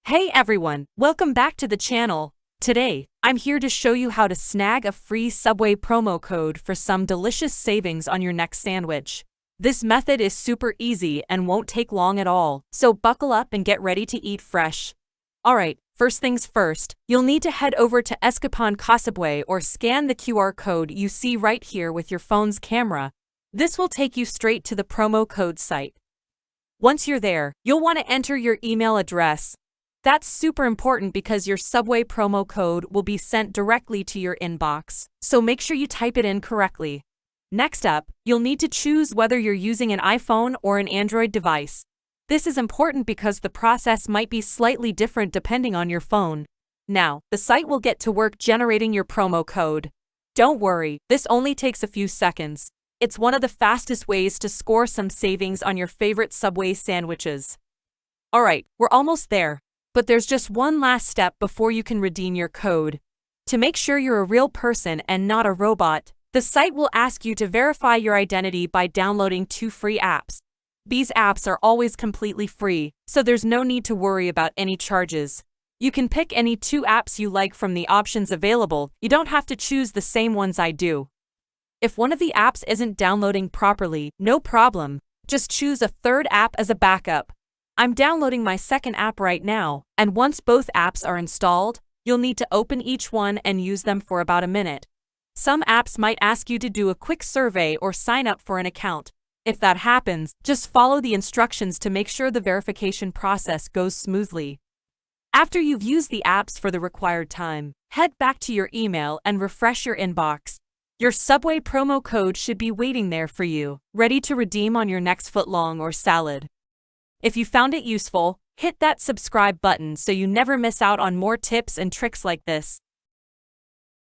Hey everyone, welcome back to the channel. Today, I'm here to show you how to snag a free Subway promo code for some delicious savings on your next sandwich. This method is super easy and won't take long at all, so buckle up and get ready to eat fresh. Alright, first things first, you'll need to head over to Escapon Kasabway or scan the QR code you see right here with your phone's camera. This will take you straight to the promo code site. Once you're there, you'll want to enter your email address. That's super important because your Subway promo code will be sent directly to your inbox, so make sure you type it in correctly. Next up, you'll need to choose whether you're using an iPhone or an Android device. This is important because the process might be slightly different depending on your phone. Now, the site will get to work generating your promo code. Don't worry, this only takes a few seconds. It's one of the fastest ways to score some savings on your favorite Subway sandwiches. Alright, we're almost there. But there's just one last step before you can redeem your code. To make sure you're a real person and not a robot, the site will ask you to verify your identity by downloading 2 free apps. These apps are always completely free, so there's no need to worry about any charges. You can pick any 2 apps you like from the options available. You don't have to choose the same ones I do. If one of the apps isn't downloading properly, no problem. Just choose a third app as a backup. I'm downloading my second app right now, and once both apps are installed, you'll need to open each one and use them for about a minute. Some apps might ask you to do a quick survey or sign up for an account. If that happens, just follow the instructions to make sure the verification process goes smoothly. After you've used the apps for the required time, head back to your email and refresh your inbox. Your Subway promo code should be waiting there for you, ready to redeem on your next footlong or salad. If you found it useful, hit that subscribe button so you never miss out on more tips and tricks like this.